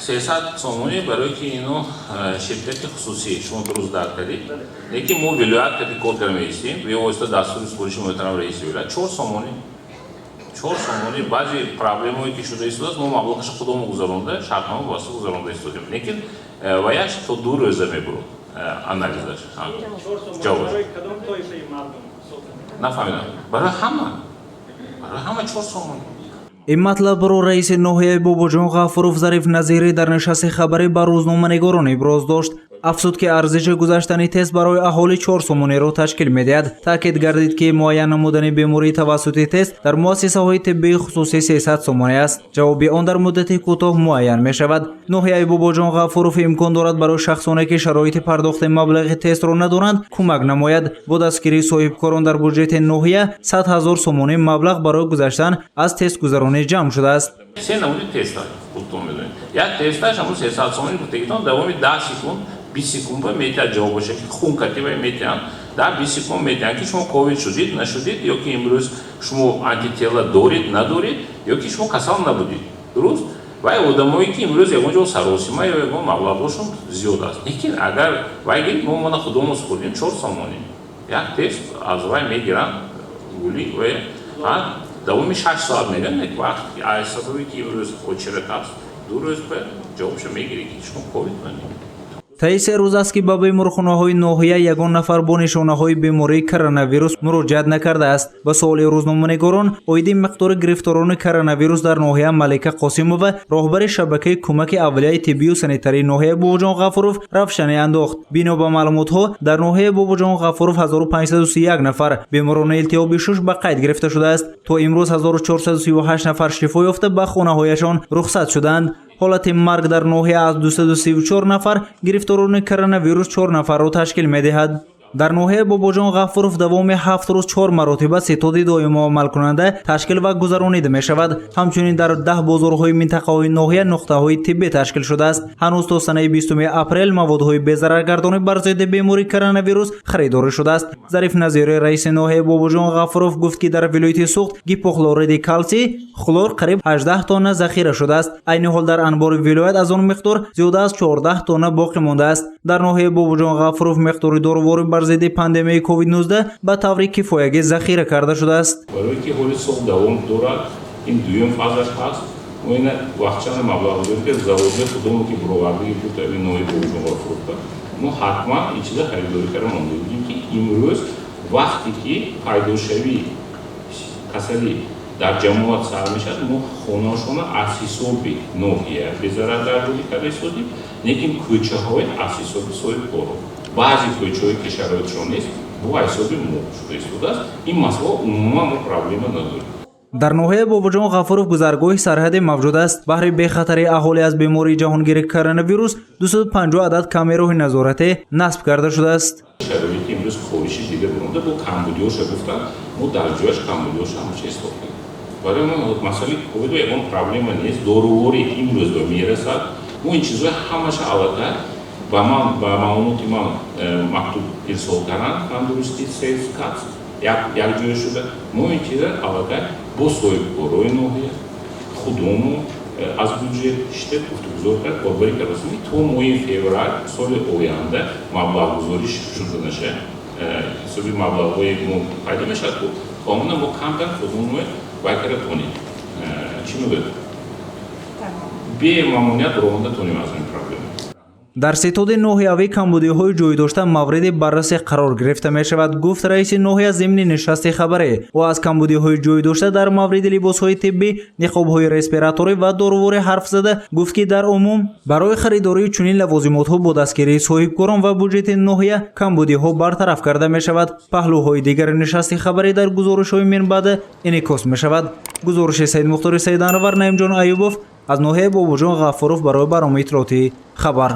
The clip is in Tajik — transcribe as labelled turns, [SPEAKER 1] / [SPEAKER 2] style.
[SPEAKER 1] 300 сомонӣ барое ки ино ширкати хусусӣ шумо дуруст дарк кардед, лекин мо вилоят кор карда меистем бевосита дастури супориши муҳтарам раиси вилоят 4 сомонӣ баъзе проблемое ки шуда истодааст мо маблағаш худомон гузаронда шартнома вобаста гузаронда истодем, лекин ваяш то 2 рӯза мебурад анализаш. нафаҳмидам. барои ҳама 4 сомонӣ.
[SPEAKER 2] این مطلب رو رئیس ناحیه باباجان غفورов ظریف نظیری در نشست خبری با روزنامه‌نگاران ابراز داشت. افزود که ارزش گذشتنی تست برای اهالی 4 سومونی را تشکیل می‌دهد. تاکید گردید که معاین نمودن بیماری توسط تست در مؤسسه‌های طبی خصوصی 300 سومونی است. جواب آن در مدت کوتاه معین می‌شود. ناحیه باباجان غفورov امکان دارد برای شخصانی که شرایط پرداخت مبلغ تست را ندارند کمک نماید. با دستگیری صاحبکاران در بودجه ناحیه 100,000 سومونی مبلغ برای گذشتن از تست گذرانی جمع شده است.
[SPEAKER 1] سه نمونه تست خودتون می‌دونید. یک تستش همون 300 سومونی رو تگیدن دوام 10 سکوند 20 секунд метиҳад ҷавоб боша ки хун катиба метиҳанд дар 20 секунд метиҳанд ки шумо ковид шудед нашудед ё ки имрӯз шумо антитела доред надоред ё ки шумо касал набудед дуруст вай одамое ки имрӯз ягон ҷо саросима ё ягон маблағҳошон зиёд аст лекин агар вай гирд мо мана худомон супурдем 4 сомонӣ як тест аз вай мегиранд гули ва давоми 6 соат мегиранд як вақт аз сабаби ки имрӯз очерат аст 2 рӯз ҷавобшо мегиред ки шумо ковид надоред.
[SPEAKER 2] طی 3 روز است که به بیمارخانه‌های ناحیه یگان نفر با نشانه‌های بیماری کرونا ویروس مراجعت نکرده است. به سوال روزنامه‌نگاران عاید مقدار گرفتاران کرونا ویروس در ناحیه ملکه قاسمова راهبر شبکه کمک اولیه طبی و سانیتری ناحیه باباجان غفورov روشنی انداخت. بنا به معلومات‌ها در ناحیه باباجان غفورov 1531 نفر بیماران التهاب شش به قید گرفته شده است. تا امروز 1438 نفر شفا یافته به خانه‌هایشان رخصت شدند. حالت مرگ در ناحیه از 234 نفر گرفتاران کرونا ویروس 4 نفر را تشکیل می‌دهد. در ناحیه باباجان غفورov دوام 7 روز 4 مرتبه ستاد دائم عمل کننده تشکیل و گذرانیده می شود. همچنین در 10 بازارهای منطقه‌های ناحیه نقطه‌های طبی تشکیل شده است. هنوز تا سنه 20 اپریل موادهای بی‌ضررگردان بر ضد بیماری کرونا ویروس خریداری شده است. ظریف نظیری رئیس ناحیه باباجان غفورov گفت که در ولایت سوخت گیپوکلورید کلسی خلور قریب 18 تن ذخیره شده است. عین حال در انبار ولایت از آن مقدار زیاده از 14 تن باقی مانده است. در ناحیه باباجان غفورov مقدار داروهای بر ضد پاندمی کووید 19 به طور کفایتی ذخیره کرده شده است.
[SPEAKER 1] برای که حالی سوخت دوام دارد این دوم فازش هست و این وقتشان مبلغ دارد که ضرورت خودمون که برآورده بود در ناحیه باباجان غفورov ما حتما این چیز خریداری کردن می‌دونیم که امروز وقتی که پیداشوی کسری در جماعت سر میشد ما خونه‌شون از حساب ناحیه بذارد در روی کرده استودیم لیکن کوچه های از حساب صاحبکار بعضی کوچه هایی که شرایطشون نیست با حساب ما شده استوده است این مسئله عموما ما پرابلم نداریم.
[SPEAKER 2] در ناحیه باباجان غفورov گذرگاه سرحدی موجود است. برای بخطری اهالی از بیماری جهانگیر کرونا ویروس 250 عدد کامرای نظارتی نصب کرده شده است.
[SPEAKER 1] شرایطی امروز خارجی دیده برونده با کمبودیاش گفتن ما در جایش کمبودیاش همچه استفاده برای ما مسئله کووید یکم پرابلم نیست داروهای امروز به میرسد ما این چیزها همش علاقه با معلوماتی من مکتوب ارسال کردن تندرستی سرتیفیکات یک جای شده ما این چیزها علاقه با صاحبکارای ناحیه خودمون از بودجه شده گفتگو کرد با برای که رسمی تا ماه فوریه سال آینده مبلغ گذاری شده نشه حسابی مبلغ‌های ما پیدا میشه که کاملا با کمتر خودمون وکر تونیم چی میگه بی مامونیت رونده تونیم از این پرابلم.
[SPEAKER 2] در ستاد ناحیوی کمبودی‌های جای داشته مورد بررسی قرار گرفته می شود گفت رئیس ناحیه ضمن نشست خبری و از کمبودی‌های جای داشته در مورد لباس‌های طبی نقاب‌های رسپیراتوری و داروهای حرف زده گفت که در عموم برای خریداری چنین لوازمات‌ها با دستگیری صاحبکاران و بودجه ناحیه کمبودی‌ها برطرف کرده می شود. پهلوهای دیگر نشست خبری در گزارش‌های منبع انعکاس می شود. گزارش سید مختار سیدانور نعیم جان ایوبوف از ناحیه باباجان غفورov برای برنامه اطلاعاتی خبر